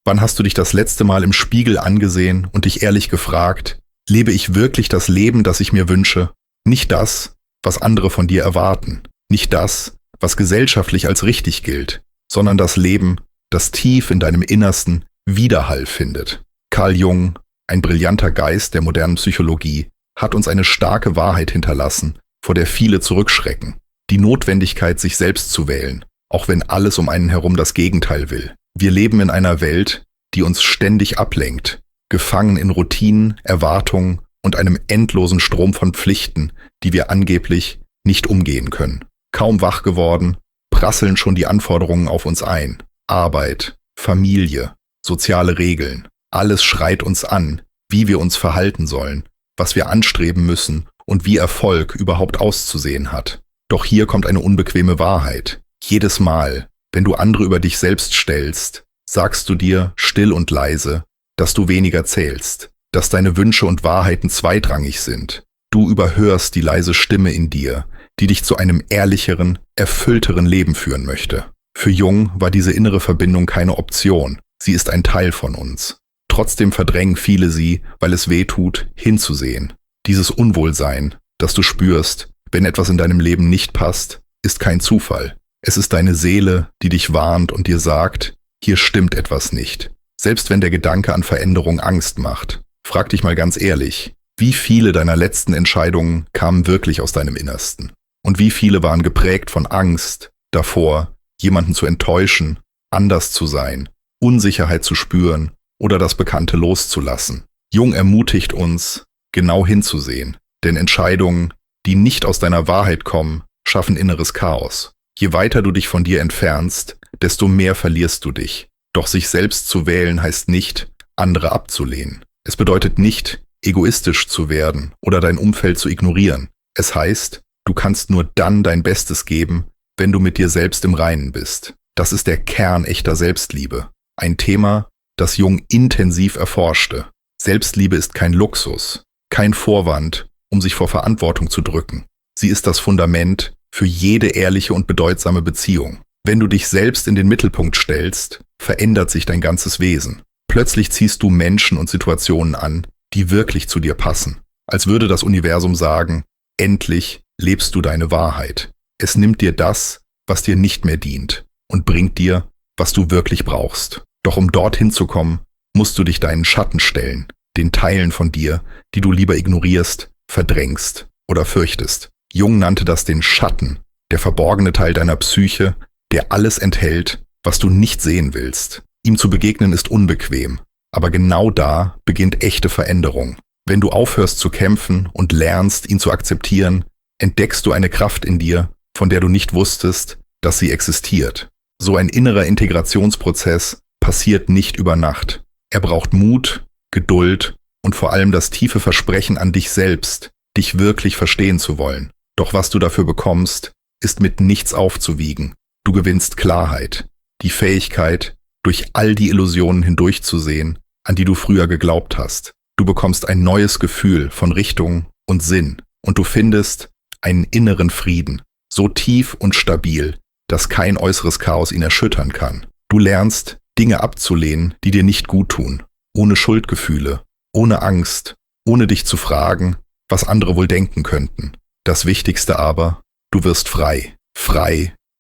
Wann hast du dich das letzte Mal im Spiegel angesehen und dich ehrlich gefragt, lebe ich wirklich das Leben, das ich mir wünsche? Nicht das, was andere von dir erwarten, nicht das, was gesellschaftlich als richtig gilt, sondern das Leben, das tief in deinem Innersten Widerhall findet. Carl Jung, ein brillanter Geist der modernen Psychologie, hat uns eine starke Wahrheit hinterlassen, vor der viele zurückschrecken. Die Notwendigkeit, sich selbst zu wählen, auch wenn alles um einen herum das Gegenteil will. Wir leben in einer Welt, die uns ständig ablenkt, gefangen in Routinen, Erwartungen und einem endlosen Strom von Pflichten, die wir angeblich nicht umgehen können. Kaum wach geworden, prasseln schon die Anforderungen auf uns ein. Arbeit, Familie, soziale Regeln, alles schreit uns an, wie wir uns verhalten sollen, was wir anstreben müssen und wie Erfolg überhaupt auszusehen hat. Doch hier kommt eine unbequeme Wahrheit. Jedes Mal, wenn du andere über dich selbst stellst, sagst du dir still und leise, dass du weniger zählst, dass deine Wünsche und Wahrheiten zweitrangig sind. Du überhörst die leise Stimme in dir, die dich zu einem ehrlicheren, erfüllteren Leben führen möchte. Für Jung war diese innere Verbindung keine Option, sie ist ein Teil von uns. Trotzdem verdrängen viele sie, weil es weh tut, hinzusehen. Dieses Unwohlsein, das du spürst, wenn etwas in deinem Leben nicht passt, ist kein Zufall. Es ist deine Seele, die dich warnt und dir sagt, hier stimmt etwas nicht. Selbst wenn der Gedanke an Veränderung Angst macht. Frag dich mal ganz ehrlich, wie viele deiner letzten Entscheidungen kamen wirklich aus deinem Innersten? Und wie viele waren geprägt von Angst davor, jemanden zu enttäuschen, anders zu sein, Unsicherheit zu spüren oder das Bekannte loszulassen? Jung ermutigt uns, genau hinzusehen, denn Entscheidungen, die nicht aus deiner Wahrheit kommen, schaffen inneres Chaos. Je weiter du dich von dir entfernst, desto mehr verlierst du dich. Doch sich selbst zu wählen heißt nicht, andere abzulehnen. Es bedeutet nicht, egoistisch zu werden oder dein Umfeld zu ignorieren. Es heißt, du kannst nur dann dein Bestes geben, wenn du mit dir selbst im Reinen bist. Das ist der Kern echter Selbstliebe. Ein Thema, das Jung intensiv erforschte. Selbstliebe ist kein Luxus, kein Vorwand, um sich vor Verantwortung zu drücken. Sie ist das Fundament für jede ehrliche und bedeutsame Beziehung. Wenn du dich selbst in den Mittelpunkt stellst, verändert sich dein ganzes Wesen. Plötzlich ziehst du Menschen und Situationen an, die wirklich zu dir passen. Als würde das Universum sagen, endlich lebst du deine Wahrheit. Es nimmt dir das, was dir nicht mehr dient, und bringt dir, was du wirklich brauchst. Doch um dorthin zu kommen, musst du dich deinen Schatten stellen, den Teilen von dir, die du lieber ignorierst, verdrängst oder fürchtest. Jung nannte das den Schatten, der verborgene Teil deiner Psyche, der alles enthält, was du nicht sehen willst. Ihm zu begegnen ist unbequem, aber genau da beginnt echte Veränderung. Wenn du aufhörst zu kämpfen und lernst, ihn zu akzeptieren, entdeckst du eine Kraft in dir, von der du nicht wusstest, dass sie existiert. So ein innerer Integrationsprozess passiert nicht über Nacht. Er braucht Mut, Geduld und vor allem das tiefe Versprechen an dich selbst, dich wirklich verstehen zu wollen. Doch was du dafür bekommst, ist mit nichts aufzuwiegen. Du gewinnst Klarheit, die Fähigkeit, durch all die Illusionen hindurchzusehen, an die du früher geglaubt hast. Du bekommst ein neues Gefühl von Richtung und Sinn und du findest einen inneren Frieden, so tief und stabil, dass kein äußeres Chaos ihn erschüttern kann. Du lernst, Dinge abzulehnen, die dir nicht gut tun, ohne Schuldgefühle, ohne Angst, ohne dich zu fragen, was andere wohl denken könnten. Das Wichtigste aber, du wirst frei,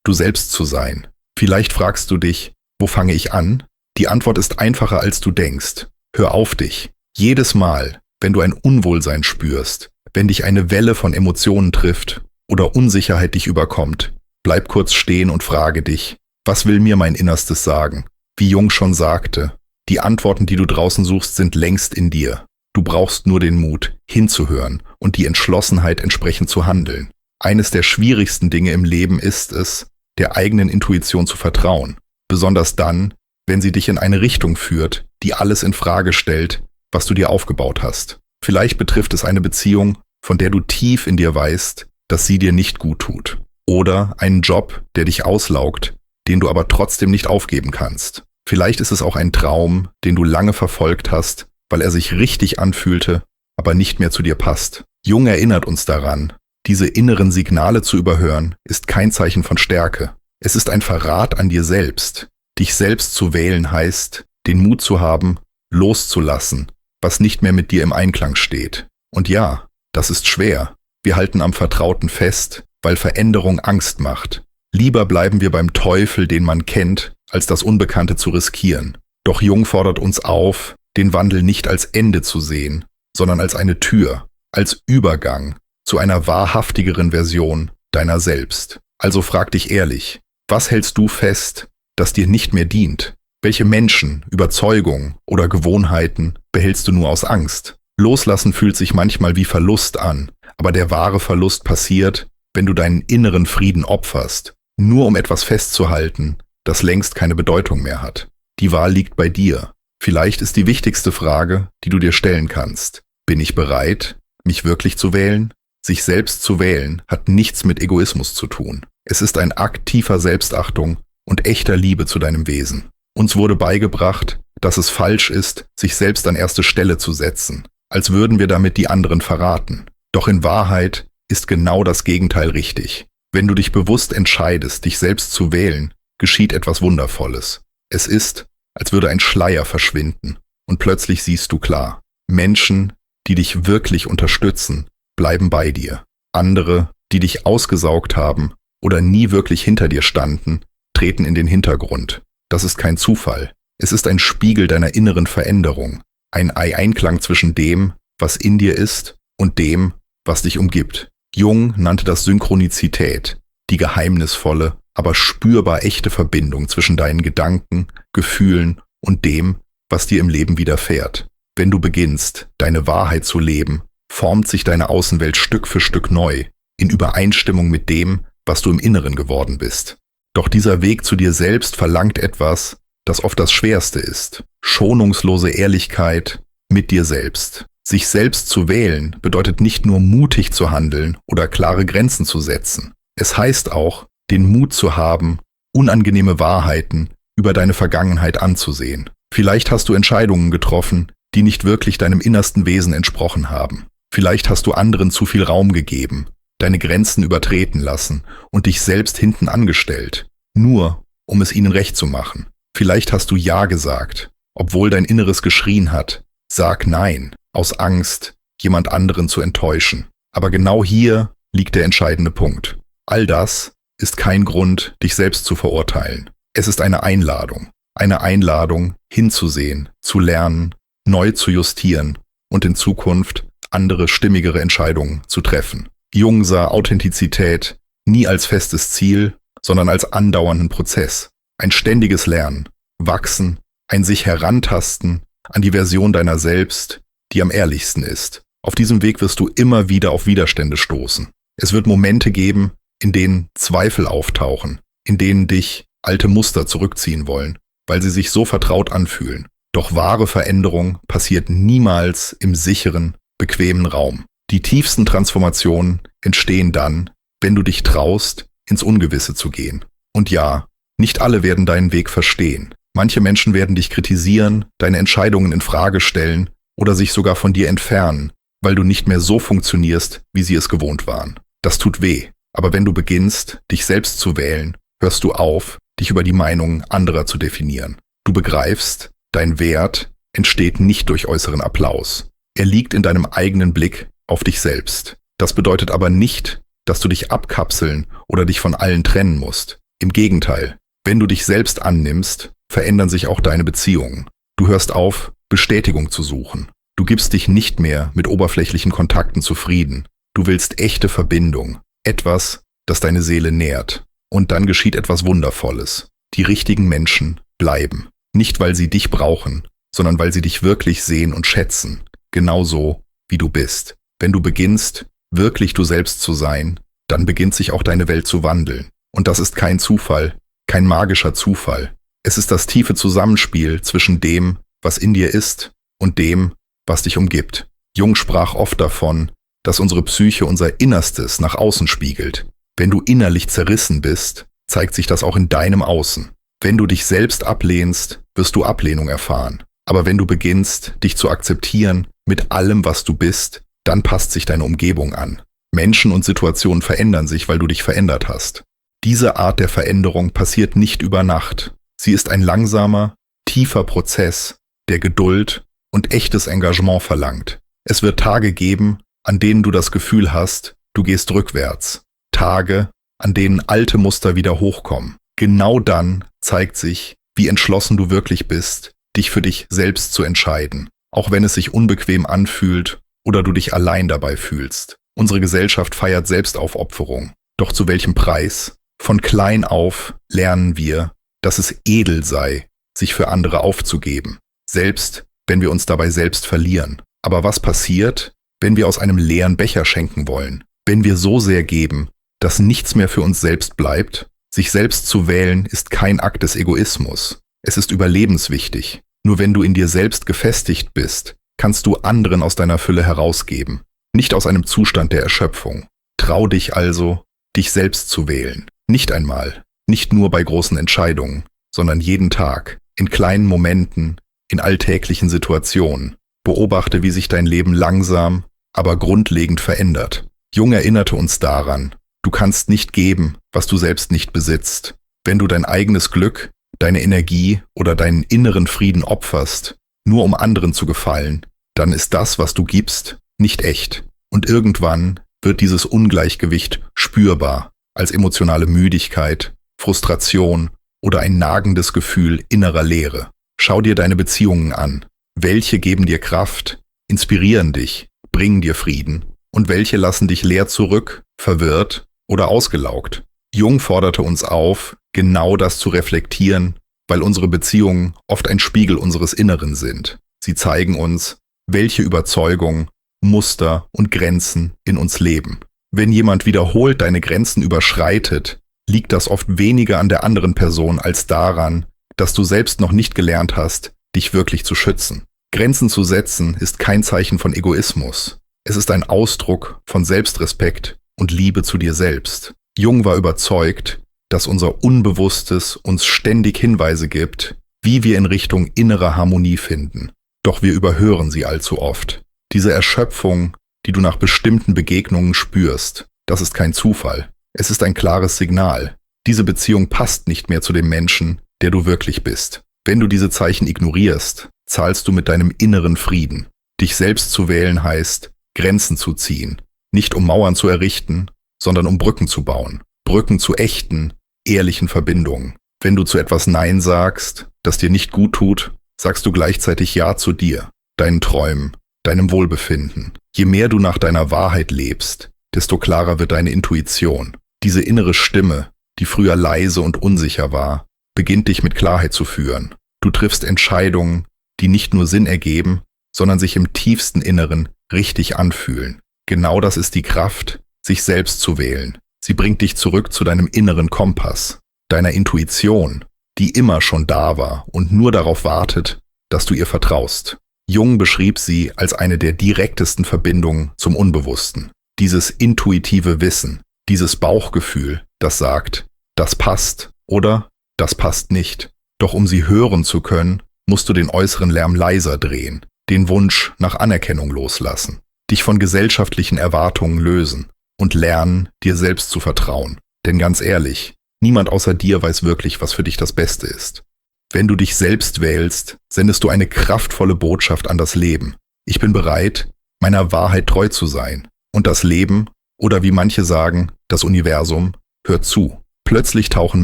du selbst zu sein. Vielleicht fragst du dich, wo fange ich an? Die Antwort ist einfacher, als du denkst. Hör auf dich. Jedes Mal, wenn du ein Unwohlsein spürst, wenn dich eine Welle von Emotionen trifft oder Unsicherheit dich überkommt, bleib kurz stehen und frage dich, was will mir mein Innerstes sagen? Wie Jung schon sagte, die Antworten, die du draußen suchst, sind längst in dir. Du brauchst nur den Mut, hinzuhören und die Entschlossenheit, entsprechend zu handeln. Eines der schwierigsten Dinge im Leben ist es, der eigenen Intuition zu vertrauen. Besonders dann, wenn sie dich in eine Richtung führt, die alles in Frage stellt, was du dir aufgebaut hast. Vielleicht betrifft es eine Beziehung, von der du tief in dir weißt, dass sie dir nicht gut tut. Oder einen Job, der dich auslaugt, den du aber trotzdem nicht aufgeben kannst. Vielleicht ist es auch ein Traum, den du lange verfolgt hast, weil er sich richtig anfühlte, aber nicht mehr zu dir passt. Jung erinnert uns daran, diese inneren Signale zu überhören, ist kein Zeichen von Stärke. Es ist ein Verrat an dir selbst. Dich selbst zu wählen heißt, den Mut zu haben, loszulassen, was nicht mehr mit dir im Einklang steht. Und ja, das ist schwer. Wir halten am Vertrauten fest, weil Veränderung Angst macht. Lieber bleiben wir beim Teufel, den man kennt, als das Unbekannte zu riskieren. Doch Jung fordert uns auf, den Wandel nicht als Ende zu sehen, sondern als eine Tür, als Übergang zu einer wahrhaftigeren Version deiner selbst. Also frag dich ehrlich, was hältst du fest, das dir nicht mehr dient? Welche Menschen, Überzeugungen oder Gewohnheiten behältst du nur aus Angst? Loslassen fühlt sich manchmal wie Verlust an, aber der wahre Verlust passiert, wenn du deinen inneren Frieden opferst, nur um etwas festzuhalten, das längst keine Bedeutung mehr hat. Die Wahl liegt bei dir. Vielleicht ist die wichtigste Frage, die du dir stellen kannst: Bin ich bereit, mich wirklich zu wählen? Sich selbst zu wählen hat nichts mit Egoismus zu tun. Es ist ein Akt tiefer Selbstachtung und echter Liebe zu deinem Wesen. Uns wurde beigebracht, dass es falsch ist, sich selbst an erste Stelle zu setzen, als würden wir damit die anderen verraten. Doch in Wahrheit ist genau das Gegenteil richtig. Wenn du dich bewusst entscheidest, dich selbst zu wählen, geschieht etwas Wundervolles. Es ist, als würde ein Schleier verschwinden und plötzlich siehst du klar. Menschen, die dich wirklich unterstützen, bleiben bei dir. Andere, die dich ausgesaugt haben oder nie wirklich hinter dir standen, treten in den Hintergrund. Das ist kein Zufall. Es ist ein Spiegel deiner inneren Veränderung, ein Einklang zwischen dem, was in dir ist, und dem, was dich umgibt. Jung nannte das Synchronizität, die geheimnisvolle, aber spürbar echte Verbindung zwischen deinen Gedanken, Gefühlen und dem, was dir im Leben widerfährt. Wenn du beginnst, deine Wahrheit zu leben, formt sich deine Außenwelt Stück für Stück neu, in Übereinstimmung mit dem, was du im Inneren geworden bist. Doch dieser Weg zu dir selbst verlangt etwas, das oft das Schwerste ist: schonungslose Ehrlichkeit mit dir selbst. Sich selbst zu wählen bedeutet nicht nur mutig zu handeln oder klare Grenzen zu setzen. Es heißt auch, den Mut zu haben, unangenehme Wahrheiten über deine Vergangenheit anzusehen. Vielleicht hast du Entscheidungen getroffen, die nicht wirklich deinem innersten Wesen entsprochen haben. Vielleicht hast du anderen zu viel Raum gegeben, deine Grenzen übertreten lassen und dich selbst hinten angestellt, nur um es ihnen recht zu machen. Vielleicht hast du Ja gesagt, obwohl dein Inneres geschrien hat: Sag Nein, aus Angst, jemand anderen zu enttäuschen. Aber genau hier liegt der entscheidende Punkt. All das ist kein Grund, dich selbst zu verurteilen. Es ist eine Einladung hinzusehen, zu lernen, neu zu justieren und in Zukunft andere, stimmigere Entscheidungen zu treffen. Jung sah Authentizität nie als festes Ziel, sondern als andauernden Prozess. Ein ständiges Lernen, Wachsen, ein sich herantasten an die Version deiner selbst, die am ehrlichsten ist. Auf diesem Weg wirst du immer wieder auf Widerstände stoßen. Es wird Momente geben, in denen Zweifel auftauchen, in denen dich alte Muster zurückziehen wollen, weil sie sich so vertraut anfühlen. Doch wahre Veränderung passiert niemals im sicheren, bequemen Raum. Die tiefsten Transformationen entstehen dann, wenn du dich traust, ins Ungewisse zu gehen. Und ja, nicht alle werden deinen Weg verstehen. Manche Menschen werden dich kritisieren, deine Entscheidungen in Frage stellen oder sich sogar von dir entfernen, weil du nicht mehr so funktionierst, wie sie es gewohnt waren. Das tut weh. Aber wenn du beginnst, dich selbst zu wählen, hörst du auf, dich über die Meinungen anderer zu definieren. Du begreifst, dein Wert entsteht nicht durch äußeren Applaus. Er liegt in deinem eigenen Blick auf dich selbst. Das bedeutet aber nicht, dass du dich abkapseln oder dich von allen trennen musst. Im Gegenteil, wenn du dich selbst annimmst, verändern sich auch deine Beziehungen. Du hörst auf, Bestätigung zu suchen. Du gibst dich nicht mehr mit oberflächlichen Kontakten zufrieden. Du willst echte Verbindung, etwas, das deine Seele nährt. Und dann geschieht etwas Wundervolles. Die richtigen Menschen bleiben. Nicht, weil sie dich brauchen, sondern weil sie dich wirklich sehen und schätzen. Genauso, wie du bist. Wenn du beginnst, wirklich du selbst zu sein, dann beginnt sich auch deine Welt zu wandeln. Und das ist kein Zufall, kein magischer Zufall. Es ist das tiefe Zusammenspiel zwischen dem, was in dir ist, und dem, was dich umgibt. Jung sprach oft davon, dass unsere Psyche unser Innerstes nach außen spiegelt. Wenn du innerlich zerrissen bist, zeigt sich das auch in deinem Außen. Wenn du dich selbst ablehnst, wirst du Ablehnung erfahren. Aber wenn du beginnst, dich zu akzeptieren mit allem, was du bist, dann passt sich deine Umgebung an. Menschen und Situationen verändern sich, weil du dich verändert hast. Diese Art der Veränderung passiert nicht über Nacht. Sie ist ein langsamer, tiefer Prozess, der Geduld und echtes Engagement verlangt. Es wird Tage geben, an denen du das Gefühl hast, du gehst rückwärts. Tage, an denen alte Muster wieder hochkommen. Genau dann zeigt sich, wie entschlossen du wirklich bist, dich für dich selbst zu entscheiden, auch wenn es sich unbequem anfühlt oder du dich allein dabei fühlst. Unsere Gesellschaft feiert Selbstaufopferung. Doch zu welchem Preis? Von klein auf lernen wir, dass es edel sei, sich für andere aufzugeben, selbst wenn wir uns dabei selbst verlieren. Aber was passiert, wenn wir aus einem leeren Becher schenken wollen? Wenn wir so sehr geben, dass nichts mehr für uns selbst bleibt? Sich selbst zu wählen ist kein Akt des Egoismus. Es ist überlebenswichtig. Nur wenn du in dir selbst gefestigt bist, kannst du anderen aus deiner Fülle herausgeben, nicht aus einem Zustand der Erschöpfung. Trau dich also, dich selbst zu wählen. Nicht einmal, nicht nur bei großen Entscheidungen, sondern jeden Tag, in kleinen Momenten, in alltäglichen Situationen. Beobachte, wie sich dein Leben langsam, aber grundlegend verändert. Jung erinnerte uns daran, du kannst nicht geben, was du selbst nicht besitzt. Wenn du dein eigenes Glück, deine Energie oder deinen inneren Frieden opferst, nur um anderen zu gefallen, dann ist das, was du gibst, nicht echt. Und irgendwann wird dieses Ungleichgewicht spürbar als emotionale Müdigkeit, Frustration oder ein nagendes Gefühl innerer Leere. Schau dir deine Beziehungen an. Welche geben dir Kraft, inspirieren dich, bringen dir Frieden und welche lassen dich leer zurück, verwirrt oder ausgelaugt? Jung forderte uns auf, genau das zu reflektieren, weil unsere Beziehungen oft ein Spiegel unseres Inneren sind. Sie zeigen uns, welche Überzeugungen, Muster und Grenzen in uns leben. Wenn jemand wiederholt deine Grenzen überschreitet, liegt das oft weniger an der anderen Person als daran, dass du selbst noch nicht gelernt hast, dich wirklich zu schützen. Grenzen zu setzen ist kein Zeichen von Egoismus. Es ist ein Ausdruck von Selbstrespekt und Liebe zu dir selbst. Jung war überzeugt, dass unser Unbewusstes uns ständig Hinweise gibt, wie wir in Richtung innerer Harmonie finden. Doch wir überhören sie allzu oft. Diese Erschöpfung, die du nach bestimmten Begegnungen spürst, das ist kein Zufall. Es ist ein klares Signal. Diese Beziehung passt nicht mehr zu dem Menschen, der du wirklich bist. Wenn du diese Zeichen ignorierst, zahlst du mit deinem inneren Frieden. Dich selbst zu wählen heißt, Grenzen zu ziehen. Nicht um Mauern zu errichten, sondern um Brücken zu bauen. Brücken zu echten, ehrlichen Verbindungen. Wenn du zu etwas Nein sagst, das dir nicht gut tut, sagst du gleichzeitig Ja zu dir, deinen Träumen, deinem Wohlbefinden. Je mehr du nach deiner Wahrheit lebst, desto klarer wird deine Intuition. Diese innere Stimme, die früher leise und unsicher war, beginnt dich mit Klarheit zu führen. Du triffst Entscheidungen, die nicht nur Sinn ergeben, sondern sich im tiefsten Inneren richtig anfühlen. Genau das ist die Kraft, sich selbst zu wählen. Sie bringt dich zurück zu deinem inneren Kompass, deiner Intuition, die immer schon da war und nur darauf wartet, dass du ihr vertraust. Jung beschrieb sie als eine der direktesten Verbindungen zum Unbewussten. Dieses intuitive Wissen, dieses Bauchgefühl, das sagt, das passt oder das passt nicht. Doch um sie hören zu können, musst du den äußeren Lärm leiser drehen, den Wunsch nach Anerkennung loslassen, dich von gesellschaftlichen Erwartungen lösen und lernen, dir selbst zu vertrauen. Denn ganz ehrlich, niemand außer dir weiß wirklich, was für dich das Beste ist. Wenn du dich selbst wählst, sendest du eine kraftvolle Botschaft an das Leben. Ich bin bereit, meiner Wahrheit treu zu sein. Und das Leben, oder wie manche sagen, das Universum, hört zu. Plötzlich tauchen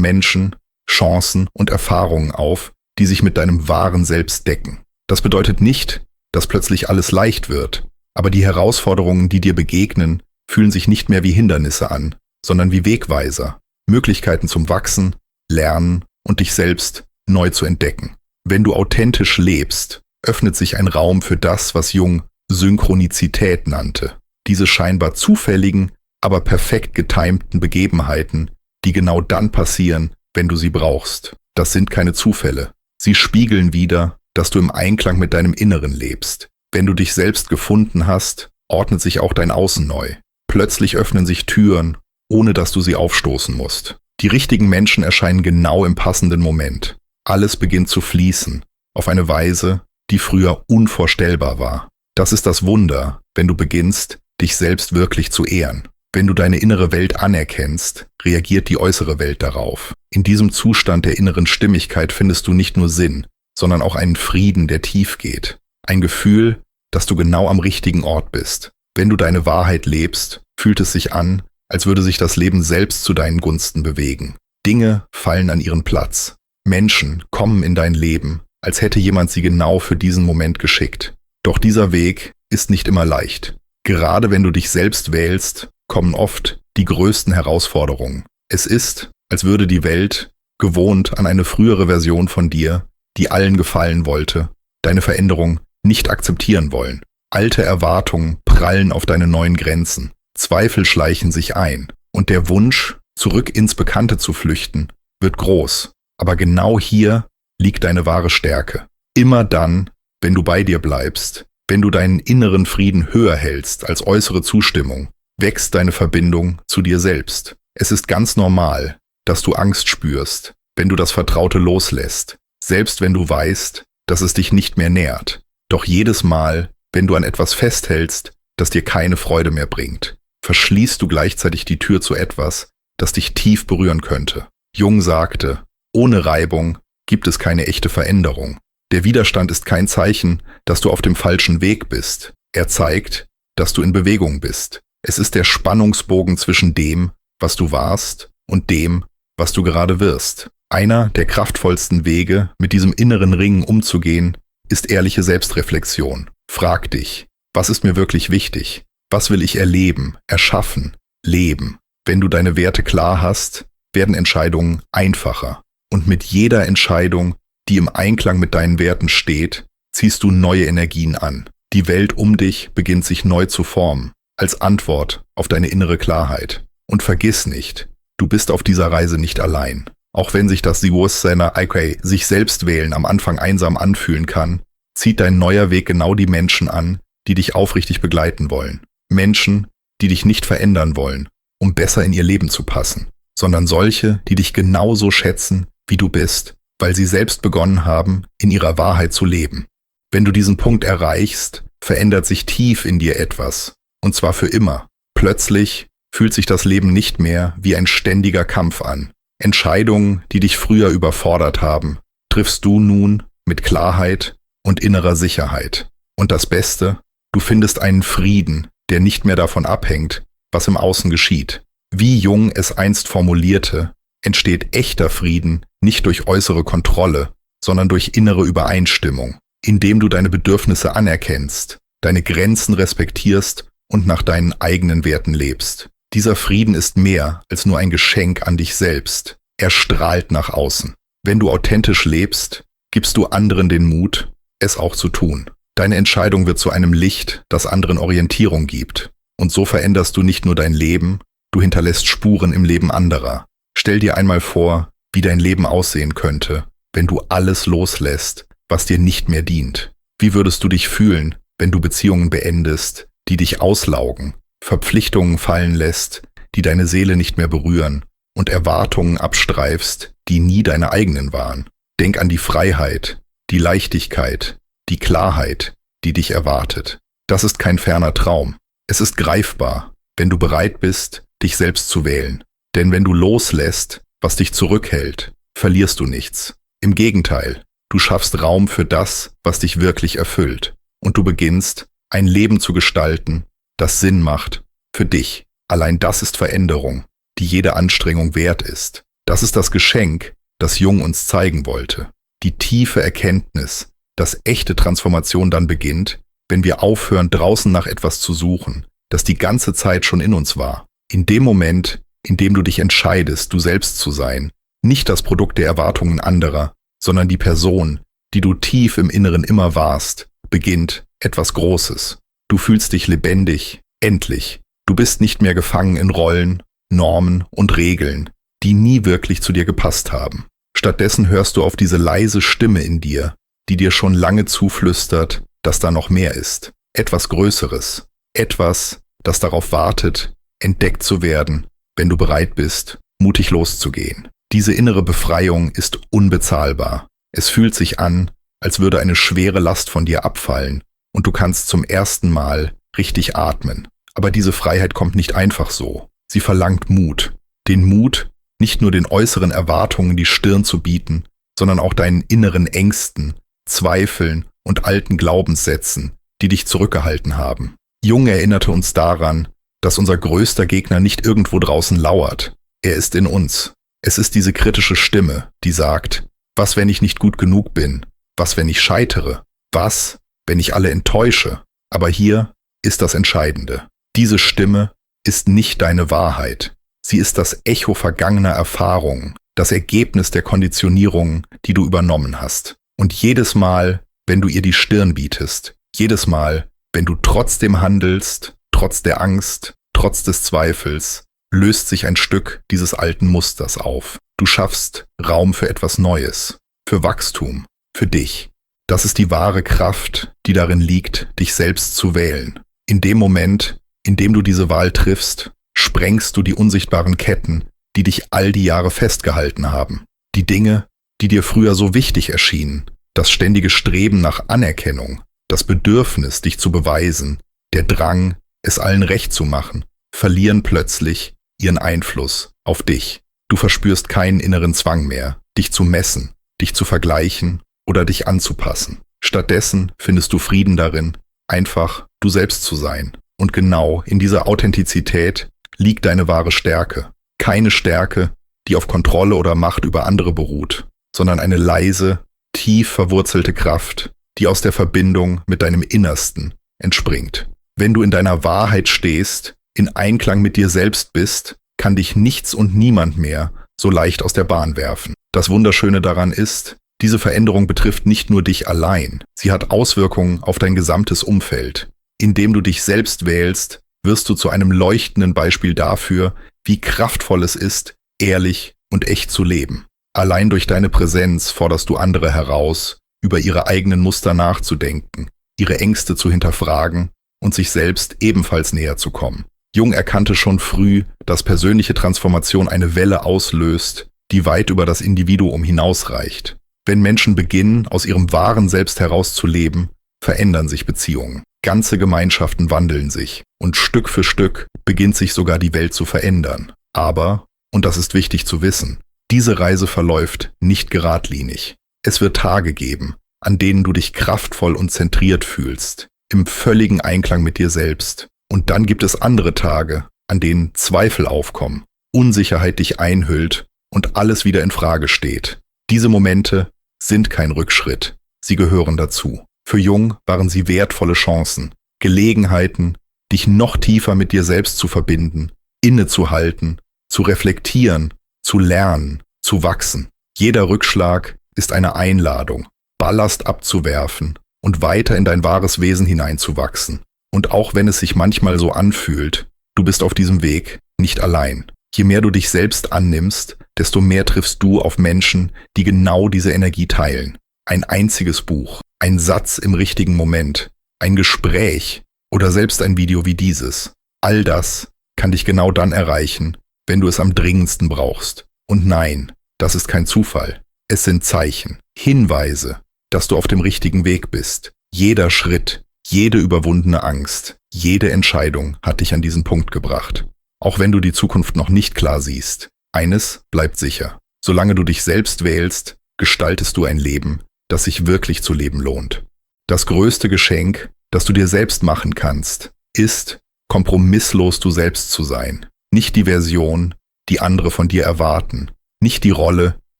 Menschen, Chancen und Erfahrungen auf, die sich mit deinem wahren Selbst decken. Das bedeutet nicht, dass plötzlich alles leicht wird, aber die Herausforderungen, die dir begegnen, fühlen sich nicht mehr wie Hindernisse an, sondern wie Wegweiser, Möglichkeiten zum Wachsen, Lernen und dich selbst neu zu entdecken. Wenn du authentisch lebst, öffnet sich ein Raum für das, was Jung Synchronizität nannte. Diese scheinbar zufälligen, aber perfekt getimten Begebenheiten, die genau dann passieren, wenn du sie brauchst. Das sind keine Zufälle. Sie spiegeln wider, dass du im Einklang mit deinem Inneren lebst. Wenn du dich selbst gefunden hast, ordnet sich auch dein Außen neu. Plötzlich öffnen sich Türen, ohne dass du sie aufstoßen musst. Die richtigen Menschen erscheinen genau im passenden Moment. Alles beginnt zu fließen, auf eine Weise, die früher unvorstellbar war. Das ist das Wunder, wenn du beginnst, dich selbst wirklich zu ehren. Wenn du deine innere Welt anerkennst, reagiert die äußere Welt darauf. In diesem Zustand der inneren Stimmigkeit findest du nicht nur Sinn, sondern auch einen Frieden, der tief geht. Ein Gefühl, dass du genau am richtigen Ort bist. Wenn du deine Wahrheit lebst, fühlt es sich an, als würde sich das Leben selbst zu deinen Gunsten bewegen. Dinge fallen an ihren Platz. Menschen kommen in dein Leben, als hätte jemand sie genau für diesen Moment geschickt. Doch dieser Weg ist nicht immer leicht. Gerade wenn du dich selbst wählst, kommen oft die größten Herausforderungen. Es ist, als würde die Welt, gewohnt an eine frühere Version von dir, die allen gefallen wollte, deine Veränderung nicht akzeptieren wollen. Alte Erwartungen prallen auf deine neuen Grenzen. Zweifel schleichen sich ein. Und der Wunsch, zurück ins Bekannte zu flüchten, wird groß. Aber genau hier liegt deine wahre Stärke. Immer dann, wenn du bei dir bleibst, wenn du deinen inneren Frieden höher hältst als äußere Zustimmung, wächst deine Verbindung zu dir selbst. Es ist ganz normal, dass du Angst spürst, wenn du das Vertraute loslässt, selbst wenn du weißt, dass es dich nicht mehr nährt. Doch jedes Mal, wenn du an etwas festhältst, das dir keine Freude mehr bringt, verschließt du gleichzeitig die Tür zu etwas, das dich tief berühren könnte. Jung sagte, ohne Reibung gibt es keine echte Veränderung. Der Widerstand ist kein Zeichen, dass du auf dem falschen Weg bist. Er zeigt, dass du in Bewegung bist. Es ist der Spannungsbogen zwischen dem, was du warst, und dem, was du gerade wirst. Einer der kraftvollsten Wege, mit diesem inneren Ringen umzugehen, ist ehrliche Selbstreflexion. Frag dich, was ist mir wirklich wichtig? Was will ich erleben, erschaffen, leben? Wenn du deine Werte klar hast, werden Entscheidungen einfacher. Und mit jeder Entscheidung, die im Einklang mit deinen Werten steht, ziehst du neue Energien an. Die Welt um dich beginnt sich neu zu formen, als Antwort auf deine innere Klarheit. Und vergiss nicht, du bist auf dieser Reise nicht allein. Auch wenn sich das sich selbst wählen am Anfang einsam anfühlen kann, zieht dein neuer Weg genau die Menschen an, die dich aufrichtig begleiten wollen. Menschen, die dich nicht verändern wollen, um besser in ihr Leben zu passen, sondern solche, die dich genauso schätzen, wie du bist, weil sie selbst begonnen haben, in ihrer Wahrheit zu leben. Wenn du diesen Punkt erreichst, verändert sich tief in dir etwas, und zwar für immer. Plötzlich fühlt sich das Leben nicht mehr wie ein ständiger Kampf an. Entscheidungen, die dich früher überfordert haben, triffst du nun mit Klarheit und innerer Sicherheit. Und das Beste, du findest einen Frieden, der nicht mehr davon abhängt, was im Außen geschieht. Wie Jung es einst formulierte, entsteht echter Frieden nicht durch äußere Kontrolle, sondern durch innere Übereinstimmung, indem du deine Bedürfnisse anerkennst, deine Grenzen respektierst und nach deinen eigenen Werten lebst. Dieser Frieden ist mehr als nur ein Geschenk an dich selbst. Er strahlt nach außen. Wenn du authentisch lebst, gibst du anderen den Mut, es auch zu tun. Deine Entscheidung wird zu einem Licht, das anderen Orientierung gibt. Und so veränderst du nicht nur dein Leben, du hinterlässt Spuren im Leben anderer. Stell dir einmal vor, wie dein Leben aussehen könnte, wenn du alles loslässt, was dir nicht mehr dient. Wie würdest du dich fühlen, wenn du Beziehungen beendest, die dich auslaugen, Verpflichtungen fallen lässt, die deine Seele nicht mehr berühren und Erwartungen abstreifst, die nie deine eigenen waren? Denk an die Freiheit, die Leichtigkeit, die Klarheit, die dich erwartet. Das ist kein ferner Traum. Es ist greifbar, wenn du bereit bist, dich selbst zu wählen. Denn wenn du loslässt, was dich zurückhält, verlierst du nichts. Im Gegenteil, du schaffst Raum für das, was dich wirklich erfüllt. Und du beginnst, ein Leben zu gestalten, das Sinn macht für dich. Allein das ist Veränderung, die jede Anstrengung wert ist. Das ist das Geschenk, das Jung uns zeigen wollte. Die tiefe Erkenntnis, dass echte Transformation dann beginnt, wenn wir aufhören, draußen nach etwas zu suchen, das die ganze Zeit schon in uns war. In dem Moment, in dem du dich entscheidest, du selbst zu sein, nicht das Produkt der Erwartungen anderer, sondern die Person, die du tief im Inneren immer warst, beginnt etwas Großes. Du fühlst dich lebendig, endlich. Du bist nicht mehr gefangen in Rollen, Normen und Regeln, die nie wirklich zu dir gepasst haben. Stattdessen hörst du auf diese leise Stimme in dir, die dir schon lange zuflüstert, dass da noch mehr ist. Etwas Größeres. Etwas, das darauf wartet, entdeckt zu werden, wenn du bereit bist, mutig loszugehen. Diese innere Befreiung ist unbezahlbar. Es fühlt sich an, als würde eine schwere Last von dir abfallen und du kannst zum ersten Mal richtig atmen. Aber diese Freiheit kommt nicht einfach so. Sie verlangt Mut. Den Mut, nicht nur den äußeren Erwartungen die Stirn zu bieten, sondern auch deinen inneren Ängsten Zweifeln und alten Glaubenssätzen, die dich zurückgehalten haben. Jung erinnerte uns daran, dass unser größter Gegner nicht irgendwo draußen lauert. Er ist in uns. Es ist diese kritische Stimme, die sagt, was, wenn ich nicht gut genug bin? Was, wenn ich scheitere? Was, wenn ich alle enttäusche? Aber hier ist das Entscheidende. Diese Stimme ist nicht deine Wahrheit. Sie ist das Echo vergangener Erfahrungen, das Ergebnis der Konditionierungen, die du übernommen hast. Und jedes Mal, wenn du ihr die Stirn bietest, jedes Mal, wenn du trotzdem handelst, trotz der Angst, trotz des Zweifels, löst sich ein Stück dieses alten Musters auf. Du schaffst Raum für etwas Neues, für Wachstum, für dich. Das ist die wahre Kraft, die darin liegt, dich selbst zu wählen. In dem Moment, in dem du diese Wahl triffst, sprengst du die unsichtbaren Ketten, die dich all die Jahre festgehalten haben. Die Dinge, die dir früher so wichtig erschienen, das ständige Streben nach Anerkennung, das Bedürfnis, dich zu beweisen, der Drang, es allen recht zu machen, verlieren plötzlich ihren Einfluss auf dich. Du verspürst keinen inneren Zwang mehr, dich zu messen, dich zu vergleichen oder dich anzupassen. Stattdessen findest du Frieden darin, einfach du selbst zu sein. Und genau in dieser Authentizität liegt deine wahre Stärke. Keine Stärke, die auf Kontrolle oder Macht über andere beruht, sondern eine leise, tief verwurzelte Kraft, die aus der Verbindung mit deinem Innersten entspringt. Wenn du in deiner Wahrheit stehst, in Einklang mit dir selbst bist, kann dich nichts und niemand mehr so leicht aus der Bahn werfen. Das Wunderschöne daran ist, diese Veränderung betrifft nicht nur dich allein, sie hat Auswirkungen auf dein gesamtes Umfeld. Indem du dich selbst wählst, wirst du zu einem leuchtenden Beispiel dafür, wie kraftvoll es ist, ehrlich und echt zu leben. Allein durch deine Präsenz forderst du andere heraus, über ihre eigenen Muster nachzudenken, ihre Ängste zu hinterfragen und sich selbst ebenfalls näher zu kommen. Jung erkannte schon früh, dass persönliche Transformation eine Welle auslöst, die weit über das Individuum hinausreicht. Wenn Menschen beginnen, aus ihrem wahren Selbst herauszuleben, verändern sich Beziehungen. Ganze Gemeinschaften wandeln sich und Stück für Stück beginnt sich sogar die Welt zu verändern. Aber, und das ist wichtig zu wissen, diese Reise verläuft nicht geradlinig. Es wird Tage geben, an denen du dich kraftvoll und zentriert fühlst, im völligen Einklang mit dir selbst. Und dann gibt es andere Tage, an denen Zweifel aufkommen, Unsicherheit dich einhüllt und alles wieder in Frage steht. Diese Momente sind kein Rückschritt, sie gehören dazu. Für Jung waren sie wertvolle Chancen, Gelegenheiten, dich noch tiefer mit dir selbst zu verbinden, innezuhalten, zu reflektieren, zu lernen, zu wachsen. Jeder Rückschlag ist eine Einladung, Ballast abzuwerfen und weiter in dein wahres Wesen hineinzuwachsen. Und auch wenn es sich manchmal so anfühlt, du bist auf diesem Weg nicht allein. Je mehr du dich selbst annimmst, desto mehr triffst du auf Menschen, die genau diese Energie teilen. Ein einziges Buch, ein Satz im richtigen Moment, ein Gespräch oder selbst ein Video wie dieses. All das kann dich genau dann erreichen, wenn du es am dringendsten brauchst. Und nein, das ist kein Zufall. Es sind Zeichen, Hinweise, dass du auf dem richtigen Weg bist. Jeder Schritt, jede überwundene Angst, jede Entscheidung hat dich an diesen Punkt gebracht. Auch wenn du die Zukunft noch nicht klar siehst, eines bleibt sicher. Solange du dich selbst wählst, gestaltest du ein Leben, das sich wirklich zu leben lohnt. Das größte Geschenk, das du dir selbst machen kannst, ist, kompromisslos du selbst zu sein. Nicht die Version, die andere von dir erwarten. Nicht die Rolle,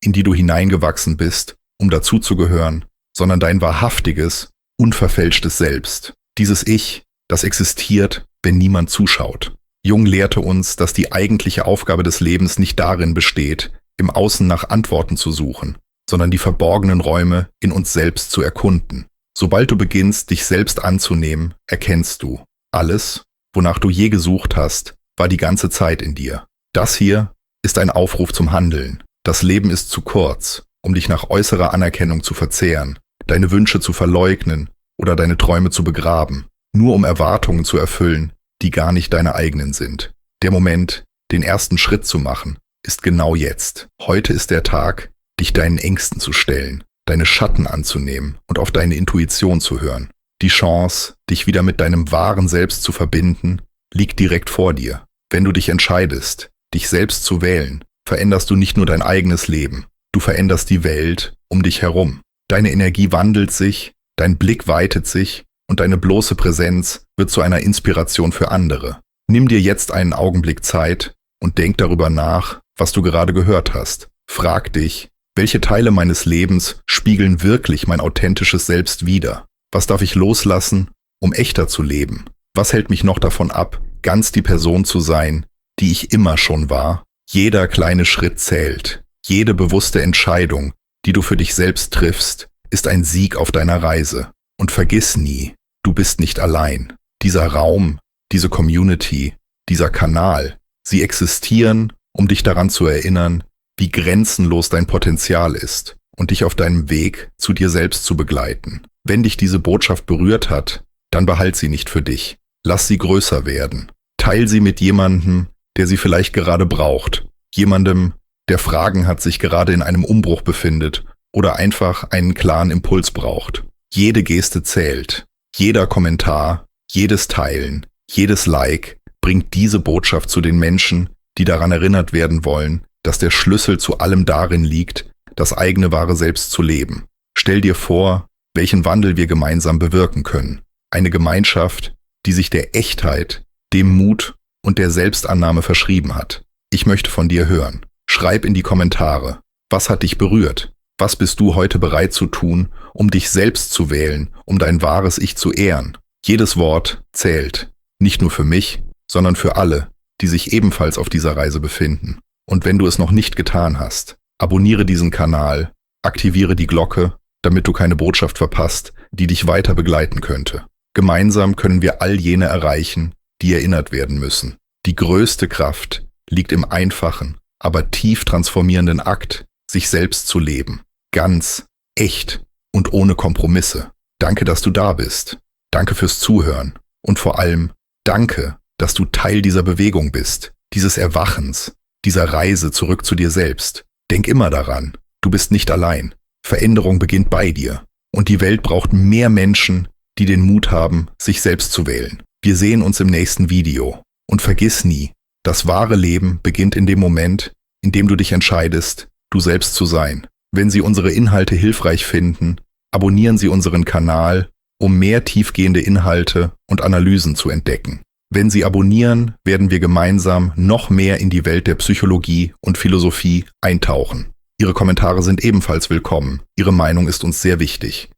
in die du hineingewachsen bist, um dazuzugehören, sondern dein wahrhaftiges, unverfälschtes Selbst. Dieses Ich, das existiert, wenn niemand zuschaut. Jung lehrte uns, dass die eigentliche Aufgabe des Lebens nicht darin besteht, im Außen nach Antworten zu suchen, sondern die verborgenen Räume in uns selbst zu erkunden. Sobald du beginnst, dich selbst anzunehmen, erkennst du, alles, wonach du je gesucht hast, war die ganze Zeit in dir. Das hier ist ein Aufruf zum Handeln. Das Leben ist zu kurz, um dich nach äußerer Anerkennung zu verzehren, deine Wünsche zu verleugnen oder deine Träume zu begraben, nur um Erwartungen zu erfüllen, die gar nicht deine eigenen sind. Der Moment, den ersten Schritt zu machen, ist genau jetzt. Heute ist der Tag, dich deinen Ängsten zu stellen, deine Schatten anzunehmen und auf deine Intuition zu hören. Die Chance, dich wieder mit deinem wahren Selbst zu verbinden, liegt direkt vor dir. Wenn du dich entscheidest, dich selbst zu wählen, veränderst du nicht nur dein eigenes Leben, du veränderst die Welt um dich herum. Deine Energie wandelt sich, dein Blick weitet sich und deine bloße Präsenz wird zu einer Inspiration für andere. Nimm dir jetzt einen Augenblick Zeit und denk darüber nach, was du gerade gehört hast. Frag dich, welche Teile meines Lebens spiegeln wirklich mein authentisches Selbst wider? Was darf ich loslassen, um echter zu leben? Was hält mich noch davon ab, ganz die Person zu sein, die ich immer schon war? Jeder kleine Schritt zählt. Jede bewusste Entscheidung, die du für dich selbst triffst, ist ein Sieg auf deiner Reise. Und vergiss nie, du bist nicht allein. Dieser Raum, diese Community, dieser Kanal, sie existieren, um dich daran zu erinnern, wie grenzenlos dein Potenzial ist und dich auf deinem Weg zu dir selbst zu begleiten. Wenn dich diese Botschaft berührt hat, dann behalt sie nicht für dich. Lass sie größer werden. Teil sie mit jemandem, der sie vielleicht gerade braucht. Jemandem, der Fragen hat, sich gerade in einem Umbruch befindet oder einfach einen klaren Impuls braucht. Jede Geste zählt. Jeder Kommentar, jedes Teilen, jedes Like bringt diese Botschaft zu den Menschen, die daran erinnert werden wollen, dass der Schlüssel zu allem darin liegt, das eigene wahre Selbst zu leben. Stell dir vor, welchen Wandel wir gemeinsam bewirken können. Eine Gemeinschaft, die sich der Echtheit, dem Mut und der Selbstannahme verschrieben hat. Ich möchte von dir hören. Schreib in die Kommentare, was hat dich berührt? Was bist du heute bereit zu tun, um dich selbst zu wählen, um dein wahres Ich zu ehren? Jedes Wort zählt, nicht nur für mich, sondern für alle, die sich ebenfalls auf dieser Reise befinden. Und wenn du es noch nicht getan hast, abonniere diesen Kanal, aktiviere die Glocke, damit du keine Botschaft verpasst, die dich weiter begleiten könnte. Gemeinsam können wir all jene erreichen, die erinnert werden müssen. Die größte Kraft liegt im einfachen, aber tief transformierenden Akt, sich selbst zu leben. Ganz, echt und ohne Kompromisse. Danke, dass du da bist. Danke fürs Zuhören. Und vor allem, danke, dass du Teil dieser Bewegung bist, dieses Erwachens, dieser Reise zurück zu dir selbst. Denk immer daran, du bist nicht allein. Veränderung beginnt bei dir. Und die Welt braucht mehr Menschen, die den Mut haben, sich selbst zu wählen. Wir sehen uns im nächsten Video. Und vergiss nie, das wahre Leben beginnt in dem Moment, in dem du dich entscheidest, du selbst zu sein. Wenn Sie unsere Inhalte hilfreich finden, abonnieren Sie unseren Kanal, um mehr tiefgehende Inhalte und Analysen zu entdecken. Wenn Sie abonnieren, werden wir gemeinsam noch mehr in die Welt der Psychologie und Philosophie eintauchen. Ihre Kommentare sind ebenfalls willkommen. Ihre Meinung ist uns sehr wichtig.